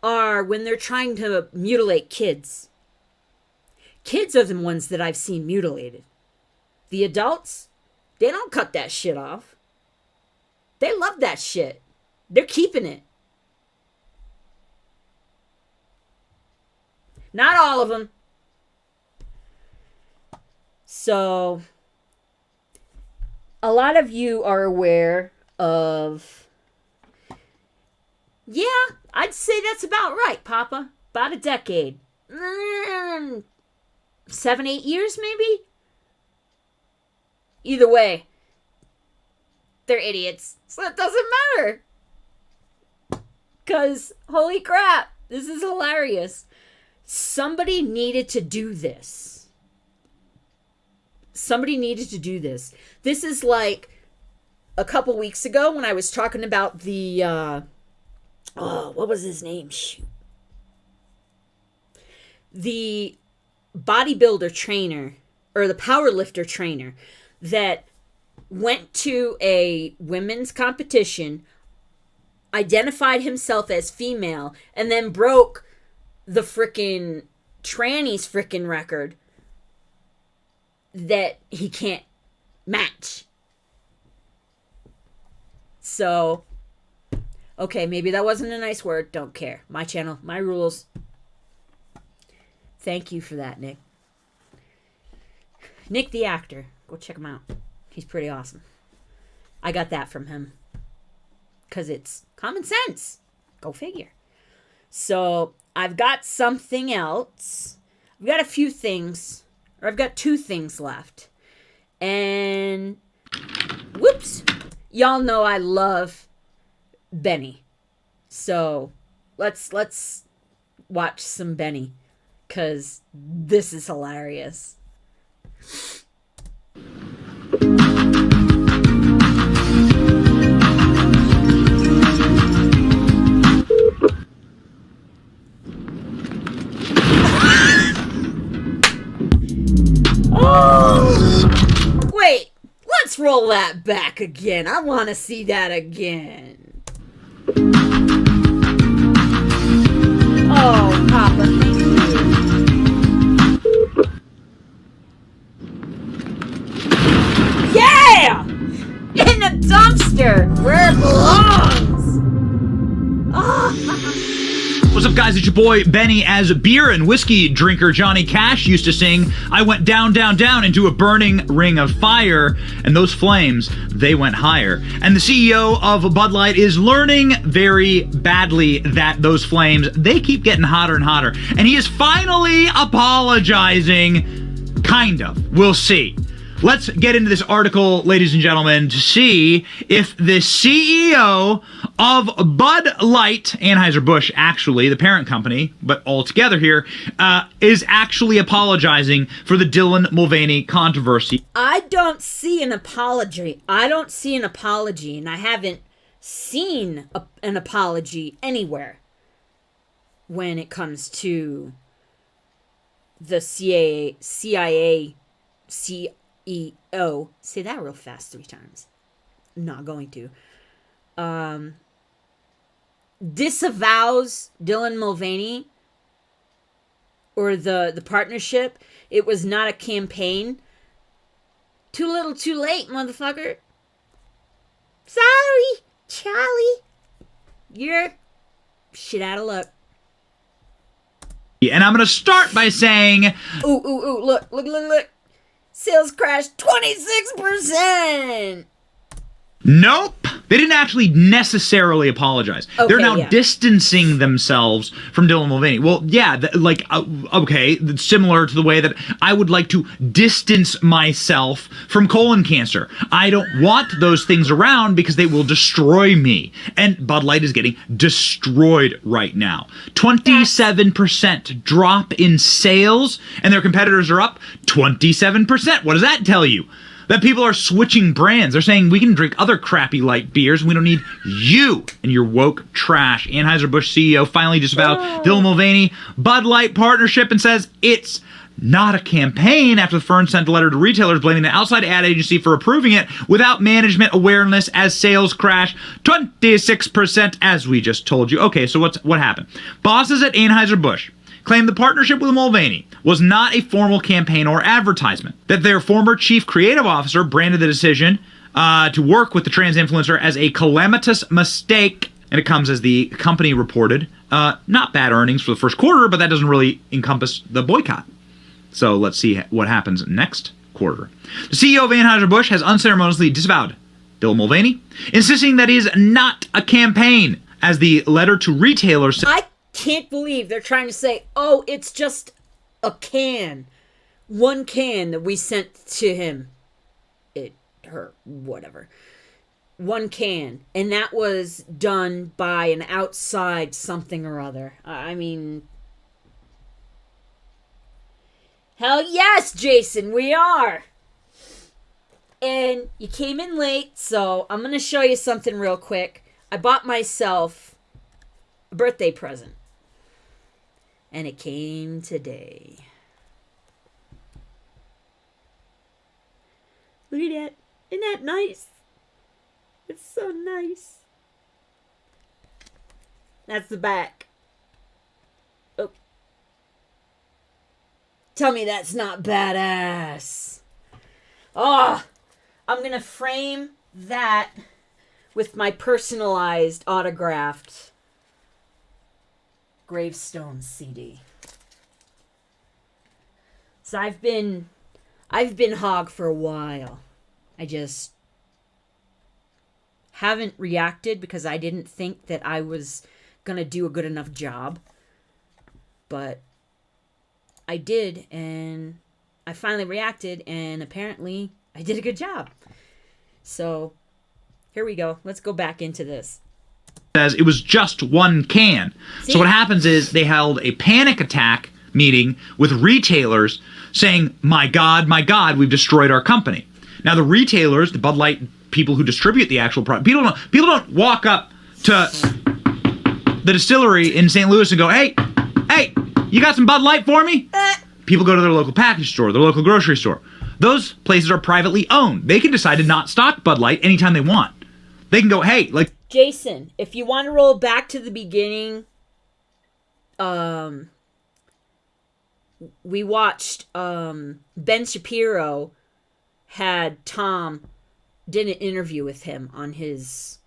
are when they're trying to mutilate kids. Kids are the ones that I've seen mutilated. The adults, they don't cut that shit off. They love that shit. They're keeping it. Not all of them. So, a lot of you are aware of... Yeah, I'd say that's about right, Papa. About a decade. 7, 8 years, maybe? Either way, they're idiots. So it doesn't matter. Because, holy crap, this is hilarious. Somebody needed to do this. Somebody needed to do this. This is like a couple weeks ago when I was talking about the, what was his name? Shoot. The bodybuilder trainer, or the powerlifter trainer, that went to a women's competition, identified himself as female, and then broke the frickin' tranny's frickin' record that he can't match. So, okay, maybe that wasn't a nice word. Don't care. My channel, my rules. Thank you for that, Nick. Nick the actor. Go check him out. He's pretty awesome. I got that from him. Because it's common sense. Go figure. So, I've got something else. I've got a few things. Or I've got 2 things left. And... whoops. Y'all know I love Benny. So, let's watch some Benny. Because this is hilarious. Oh! Wait, let's roll that back again. I want to see that again. Oh, Papa, thank you. Yeah! In a dumpster where it belongs. Oh. What's up, guys? It's your boy Benny. As beer and whiskey drinker Johnny Cash used to sing, I went down, down, down into a burning ring of fire, and those flames, they went higher. And the CEO of Bud Light is learning very badly that those flames, they keep getting hotter and hotter. And he is finally apologizing. Kind of. We'll see. Let's get into this article, ladies and gentlemen, to see if the CEO of Bud Light, Anheuser-Busch, actually, the parent company, but all together here, is actually apologizing for the Dylan Mulvaney controversy. I don't see an apology. And I haven't seen an apology anywhere when it comes to the CIA CEO. Say that real fast 3 times. I'm not going to. disavows Dylan Mulvaney or the partnership. It was not a campaign. Too little, too late, motherfucker. Sorry, Charlie. You're shit out of luck. And I'm going to start by saying... Ooh, look. Sales crashed 26%. Nope. They didn't actually necessarily apologize. Okay, they're now yeah. distancing themselves from Dylan Mulvaney. Well, yeah, okay, that's similar to the way that I would like to distance myself from colon cancer. I don't want those things around because they will destroy me. And Bud Light is getting destroyed right now. 27% drop in sales, and their competitors are up 27%. What does that tell you? That people are switching brands. They're saying we can drink other crappy light beers and we don't need you and your woke trash. Anheuser-Busch CEO finally disavowed Dylan Mulvaney Bud Light partnership and says it's not a campaign after the firm sent a letter to retailers blaming the outside ad agency for approving it without management awareness as sales crash 26%, as we just told you. Okay, so what happened? Bosses at Anheuser-Busch claimed the partnership with Mulvaney was not a formal campaign or advertisement, that their former chief creative officer branded the decision to work with the trans influencer as a calamitous mistake, and it comes as the company reported not bad earnings for the first quarter, but that doesn't really encompass the boycott. So let's see what happens next quarter. The CEO of Anheuser-Busch has unceremoniously disavowed Dylan Mulvaney, insisting that it is not a campaign, as the letter to retailers said. I can't believe they're trying to say, oh, it's just a can. One can that we sent to him. Her, whatever. One can. And that was done by an outside something or other. I mean... Hell yes, Jason, we are! And you came in late, so I'm going to show you something real quick. I bought myself a birthday present. And it came today. Look at that. Isn't that nice? It's so nice. That's the back. Oh. Tell me that's not badass. Oh, I'm going to frame that with my personalized autographed Gravestone CD. So I've been hog for a while. I just haven't reacted because I didn't think that I was gonna do a good enough job. But I did, and I finally reacted, and apparently I did a good job. So here we go. Let's go back into this. Says it was just one can. See? So what happens is they held a panic attack meeting with retailers saying, my God, we've destroyed our company. Now the retailers, the Bud Light people who distribute the actual product, people don't walk up to the distillery in St. Louis and go, hey, you got some Bud Light for me? People go to their local package store, their local grocery store. Those places are privately owned. They can decide to not stock Bud Light anytime they want. They can go, hey, like... Jason, if you want to roll back to the beginning, we watched Ben Shapiro had Tom did an interview with him on his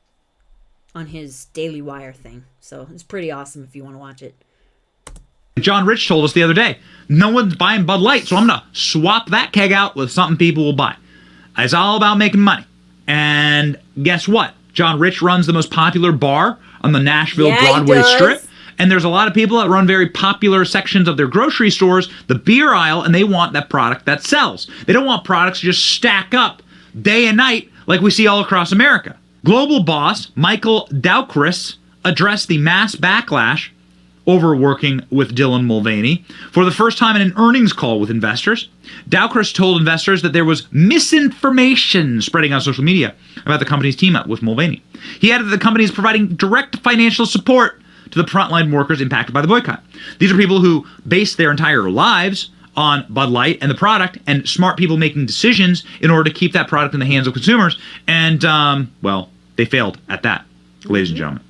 Daily Wire thing. So it's pretty awesome if you want to watch it. John Rich told us the other day, no one's buying Bud Light, so I'm going to swap that keg out with something people will buy. It's all about making money. And guess what? John Rich runs the most popular bar on the Nashville Broadway Strip. And there's a lot of people that run very popular sections of their grocery stores, the beer aisle, and they want that product that sells. They don't want products to just stack up day and night like we see all across America. Global boss Michael Dowkris addressed the mass backlash over working with Dylan Mulvaney for the first time in an earnings call with investors. Dowkris told investors that there was misinformation spreading on social media about the company's team up with Mulvaney. He added that the company is providing direct financial support to the frontline workers impacted by the boycott. These are people who base their entire lives on Bud Light and the product, and smart people making decisions in order to keep that product in the hands of consumers. And, well, they failed at that, ladies and gentlemen.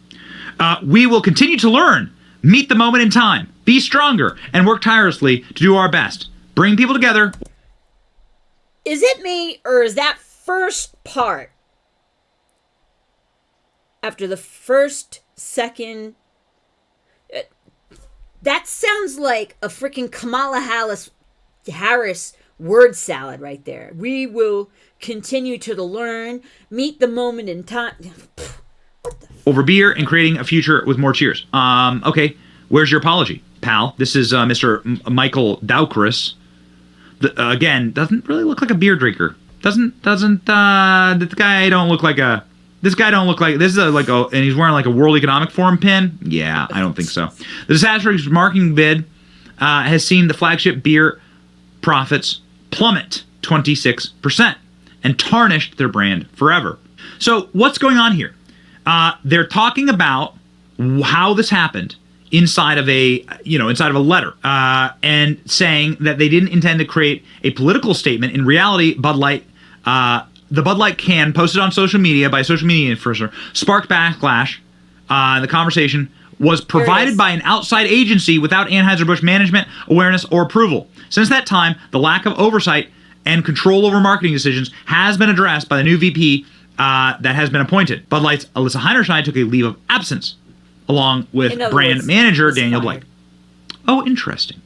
We will continue to learn, meet the moment in time, be stronger, and work tirelessly to do our best. Bring people together. Is it me, or is that first part, after the first, second, that sounds like a freaking Kamala Harris word salad right there. We will continue to learn, meet the moment in time. Over beer and creating a future with more cheers. Okay, where's your apology, pal? This is Mr. Michael Doukeris. Again, doesn't really look like a beer drinker. This guy don't look like and he's wearing like a World Economic Forum pin. Yeah, I don't think so. The disastrous marketing bid has seen the flagship beer profits plummet 26% and tarnished their brand forever. So what's going on here? They're talking about how this happened inside of a letter, and saying that they didn't intend to create a political statement. In reality, Bud Light, the Bud Light can posted on social media by a social media influencer sparked backlash. The conversation was provided by an outside agency without Anheuser-Busch management awareness or approval. Since that time, the lack of oversight and control over marketing decisions has been addressed by the new VP that has been appointed. Bud Light's Alyssa Heinerscheid took a leave of absence, along with brand manager Daniel Blake. Oh, interesting.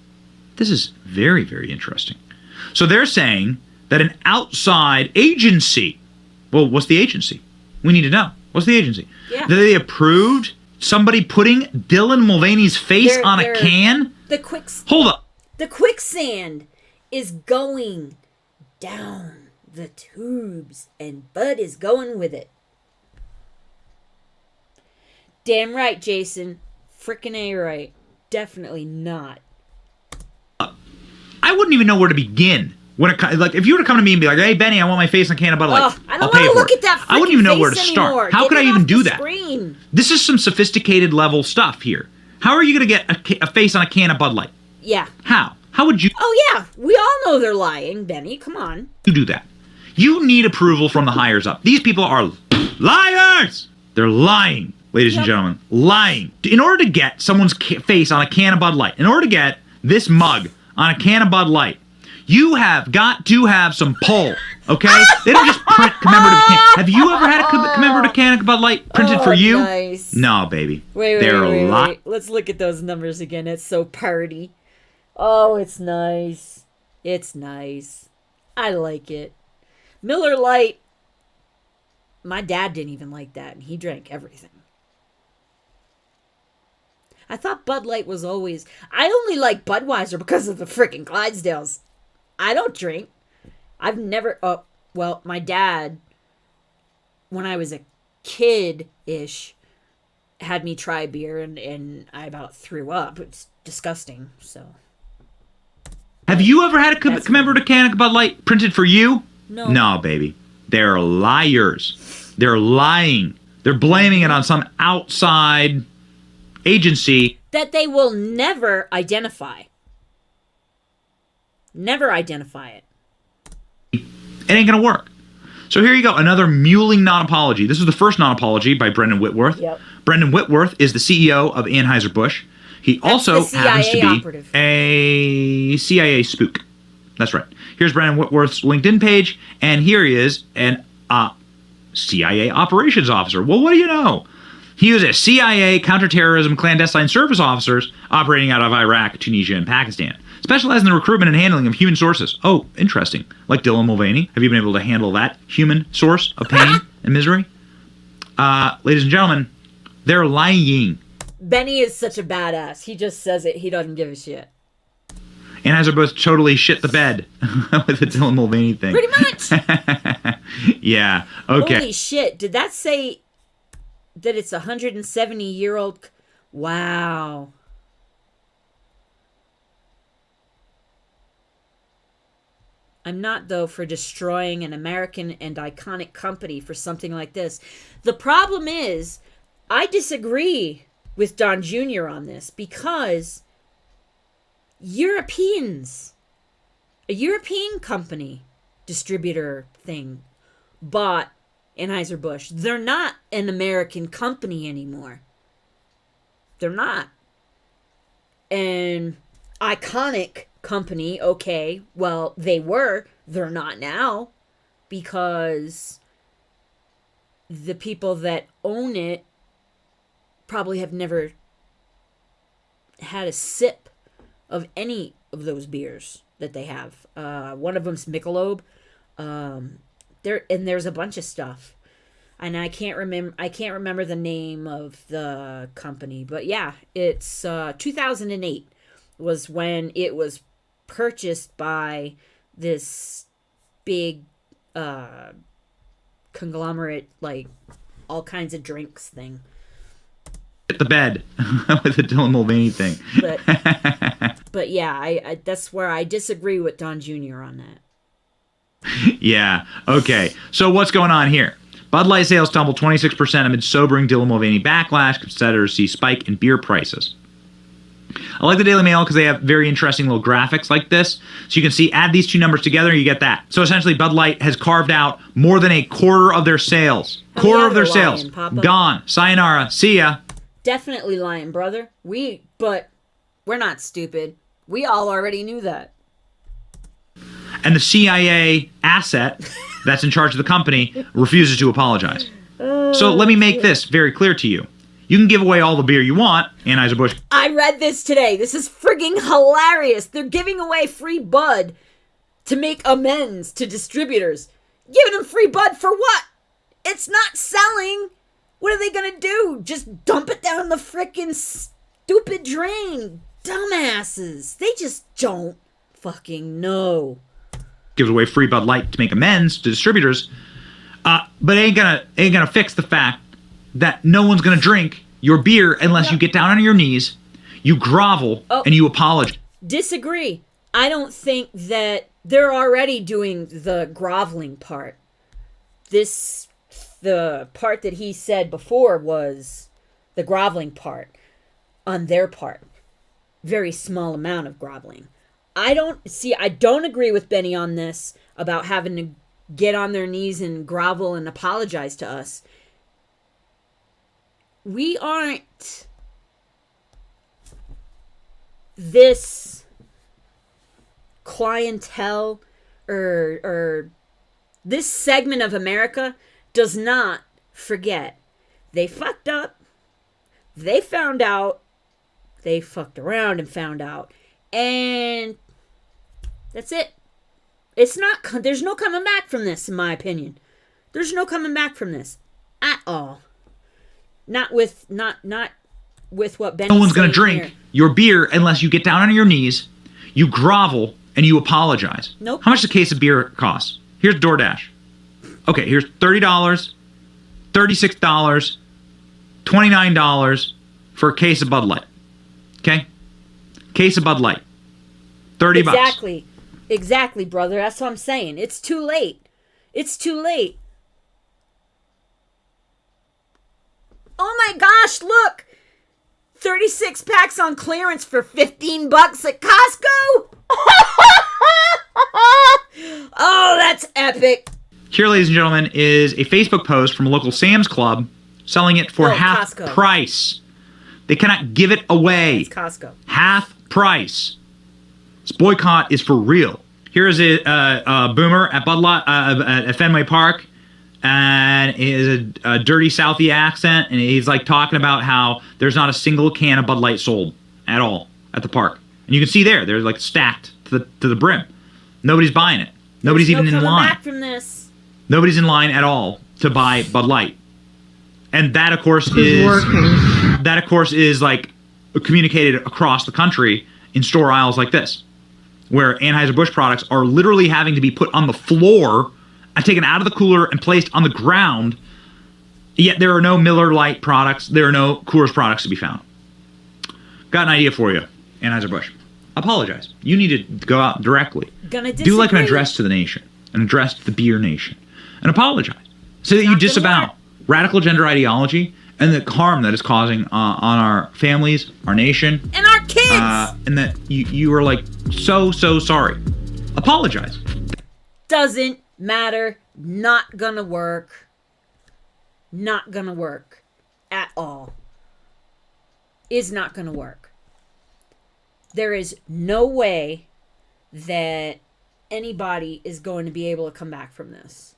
This is very, very interesting. So they're saying that an outside agency, well, what's the agency? We need to know. What's the agency? Yeah. That they approved somebody putting Dylan Mulvaney's face on a can? Hold up. The quicksand is going down the tubes, and Bud is going with it. Damn right, Jason. Frickin' A right. Definitely not. I wouldn't even know where to begin. If you were to come to me and be like, "Hey, Benny, I want my face on a can of Bud Light," I don't want to look at that. I wouldn't even know where to start. Anymore. How could I even do that? Screen. This is some sophisticated level stuff here. How are you going to get a face on a can of Bud Light? Yeah. How? How would you? Oh yeah, we all know they're lying, Benny. Come on. You do that. You need approval from the higher up. These people are liars. They're lying, ladies and gentlemen, lying. In order to get someone's face on a can of Bud Light, in order to get this mug on a can of Bud Light, you have got to have some pull, okay? They don't just print commemorative can. Have you ever had a commemorative can of Bud Light printed for you? Nice. No, baby. Wait. Let's look at those numbers again. It's so party. Oh, it's nice. It's nice. I like it. Miller Lite. My dad didn't even like that, and he drank everything. I thought Bud Light was always... I only like Budweiser because of the freaking Clydesdales. I don't drink. I've never... Oh, well, my dad, when I was a kid-ish, had me try beer, and I about threw up. It's disgusting, so... Have you ever had a commemorative can of Bud Light printed for you? No. No, baby. They're liars. They're lying. They're blaming it on some outside agency that they will never identify. Never identify it. It ain't gonna work. So here you go, another mewling non-apology. This is the first non-apology by Brendan Whitworth. Yep. Brendan Whitworth is the CEO of Anheuser-Busch. He also happens to be a CIA spook. That's right. Here's Brendan Whitworth's LinkedIn page, and here he is, an CIA operations officer. Well, what do you know? He was a CIA counterterrorism clandestine service officer operating out of Iraq, Tunisia, and Pakistan, specializing in the recruitment and handling of human sources. Oh, interesting. Like Dylan Mulvaney. Have you been able to handle that human source of pain and misery? Ladies and gentlemen, they're lying. Benny is such a badass. He just says it. He doesn't give a shit. Anheuser-Busch totally shit the bed with the Dylan Mulvaney thing. Pretty much. Yeah. Okay. Holy shit. Did that say that it's a 170-year-old? Wow. I'm not, though, for destroying an American and iconic company for something like this. The problem is, I disagree with Don Jr. on this because Europeans, a European company, distributor thing, bought Anheuser-Busch. They're not an American company anymore. They're not. And iconic company, okay, well, they were. They're not now. Because the people that own it probably have never had a sip of any of those beers that they have. One of them's Michelob. There's a bunch of stuff, and I can't remember the name of the company, but yeah, it's 2008 was when it was purchased by this big conglomerate, like all kinds of drinks thing. Hit the bed with the Dylan Mulvaney thing. But yeah, I that's where I disagree with Don Jr. on that. Yeah. Okay. So what's going on here? Bud Light sales tumble 26% amid sobering Dylan Mulvaney backlash. Competitors see spike in beer prices. I like the Daily Mail because they have very interesting little graphics like this. So you can see, add these two numbers together, you get that. So essentially, Bud Light has carved out more than a quarter of their sales. Quarter of their sales. Gone. Sayonara. See ya. Definitely lying, brother. But we're not stupid. We all already knew that. And the CIA asset that's in charge of the company refuses to apologize. So let me make this very clear to you. You can give away all the beer you want, Anheuser-Busch. I read this today. This is frigging hilarious. They're giving away free Bud to make amends to distributors. Giving them free Bud for what? It's not selling. What are they going to do? Just dump it down the frickin' stupid drain. Dumbasses. They just don't fucking know. Gives away free Bud Light to make amends to distributors. But it ain't gonna fix the fact that no one's gonna drink your beer unless you get down on your knees, you grovel, and you apologize. Disagree. I don't think that they're already doing the groveling part. The part that he said before was the groveling part on their part. Very small amount of groveling. I don't agree with Benny on this about having to get on their knees and grovel and apologize to us. We aren't this clientele or this segment of America does not forget. They fucked up. They found out. They fucked around and found out. And that's it. There's no coming back from this, in my opinion. There's no coming back from this at all. Not with what Ben's No one's going to drink here. your beer unless you get down on your knees, you grovel, and you apologize. Nope. How much does a case of beer cost? Here's DoorDash. Okay, here's $30, $36, $29 for a case of Bud Light. Okay? Case of Bud Light. $30. Exactly, brother. That's what I'm saying. It's too late. It's too late. Oh my gosh, look! 36 packs on clearance for $15 at Costco? Oh, that's epic. Here, ladies and gentlemen, is a Facebook post from a local Sam's Club selling it for half Costco. price. They cannot give it away. It's Costco. Half price. This boycott is for real. Here's a boomer at Bud Light at Fenway Park, and he has a dirty Southie accent, and he's like talking about how there's not a single can of Bud Light sold at all at the park, and you can see they're like stacked to the brim. Nobody's buying it. Nobody's even in line. Back from this. Nobody's in line at all to buy Bud Light, and that of course is like communicated across the country in store aisles like this, where Anheuser-Busch products are literally having to be put on the floor and taken out of the cooler and placed on the ground, yet there are no Miller Lite products, there are no Coors products to be found. Got an idea for you, Anheuser-Busch. Apologize. You need to go out directly. Do like an address to the nation, an address to the beer nation, and apologize. Say that you disavow radical gender ideology and the harm that it's causing on our families, our nation, and our kids, and that you are like so sorry. Apologize. Doesn't matter. Not gonna work. Not gonna work at all. is not going to work. There is no way that anybody is going to be able to come back from this.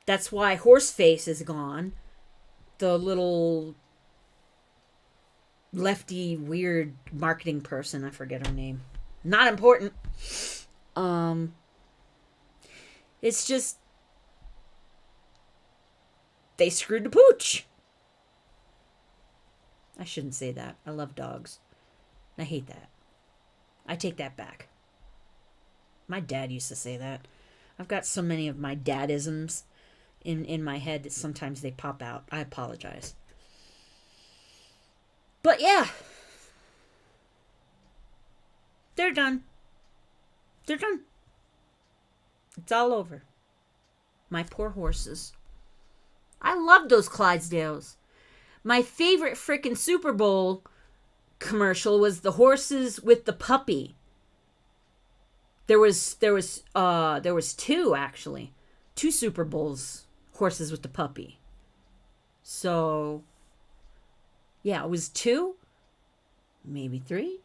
That's why Horseface is gone. The little lefty weird marketing person, I forget her name. Not important. It's just they screwed the pooch. I shouldn't say that. I love dogs. I hate that. I take that back. My dad used to say that. I've got so many of my dadisms in my head that sometimes they pop out. I apologize. But yeah. They're done. They're done. It's all over. My poor horses. I love those Clydesdales. My favorite frickin' Super Bowl commercial was the horses with the puppy. There was two actually. 2 Super Bowls, horses with the puppy. So yeah, it was 2, maybe 3.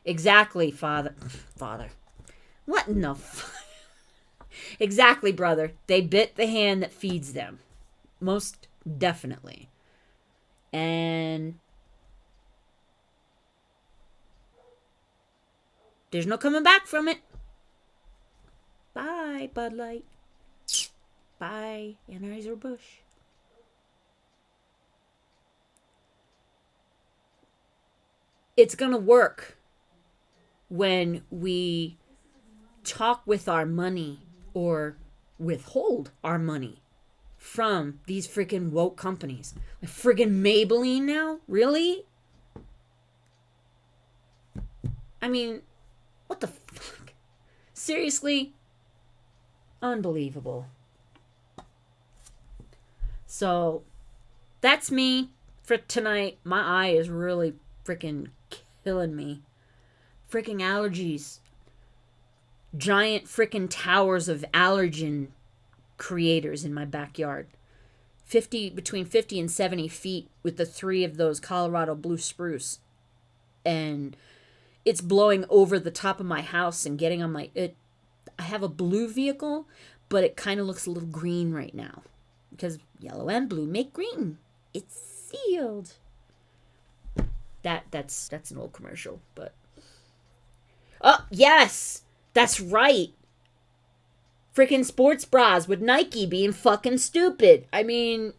Exactly, father. What in the Exactly, brother. They bit the hand that feeds them. Most definitely. And there's no coming back from it. Bye, Bud Light. Bye, Anheuser-Busch. It's going to work when we talk with our money or withhold our money from these freaking woke companies. Like friggin' Maybelline now? Really? I mean, what the fuck? Seriously? Unbelievable. So, that's me for tonight. My eye is really freaking killing me. Freaking allergies. Giant freaking towers of allergen creators in my backyard. Between 50 and 70 feet with the 3 of those Colorado blue spruce. And it's blowing over the top of my house and getting on my... I have a blue vehicle, but it kind of looks a little green right now. Because yellow and blue make green. It's sealed. That's an old commercial, but... Oh, yes! That's right! Freaking sports bras with Nike being fucking stupid. I mean...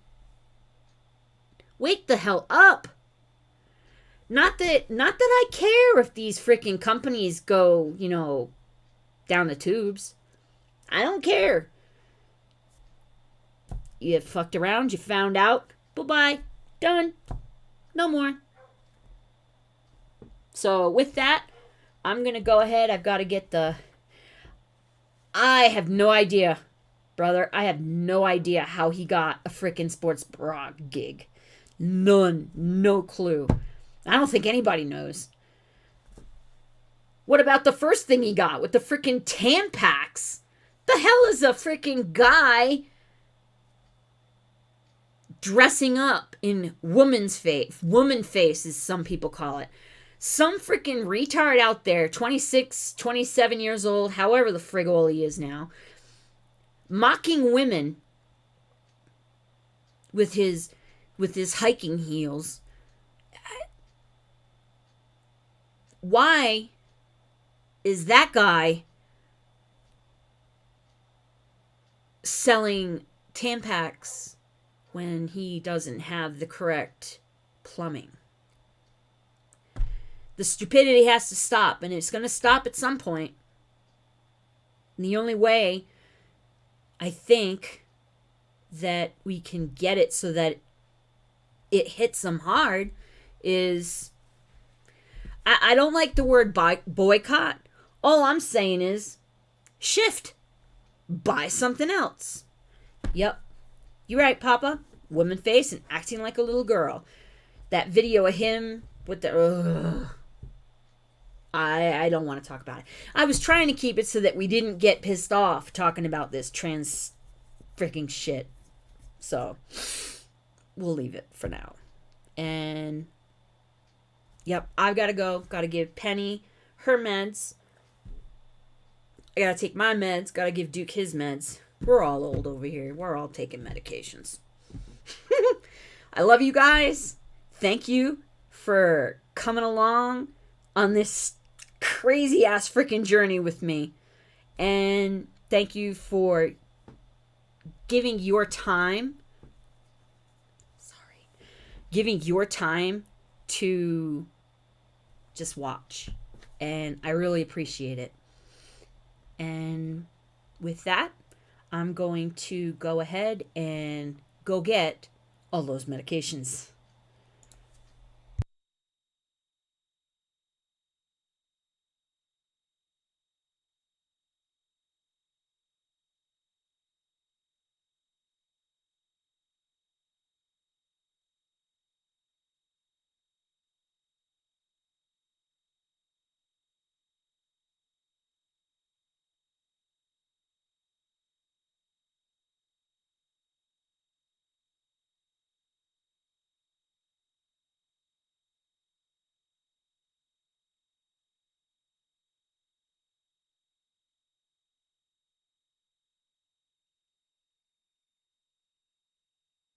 Wake the hell up! Not that I care if these freaking companies go, down the tubes. I don't care. You fucked around, you found out. Bye-bye. Done. No more. So with that, I'm going to go ahead. I've got to get I have no idea, brother. I have no idea how he got a freaking sports bra gig. None. No clue. I don't think anybody knows. What about the first thing he got with the freaking Tampax? The hell is a freaking guy dressing up in woman face as some people call it. Some freaking retard out there, 26, 27 years old, however the frig old he is now, mocking women with his hiking heels. Why is that guy selling Tampax when he doesn't have the correct plumbing? The stupidity has to stop, and it's going to stop at some point. And the only way I think that we can get it so that it hits them hard is... I don't like the word boycott. All I'm saying is shift. Buy something else. Yep. You're right, Papa. Woman face and acting like a little girl. That video of him with the... I don't want to talk about it. I was trying to keep it so that we didn't get pissed off talking about this trans freaking shit. So, we'll leave it for now. And yep, I've got to go. Got to give Penny her meds. I got to take my meds. Got to give Duke his meds. We're all old over here. We're all taking medications. I love you guys. Thank you for coming along on this crazy ass freaking journey with me. And thank you for giving your time. Giving your time to just watch. And I really appreciate it. And with that, I'm going to go ahead and go get all those medications.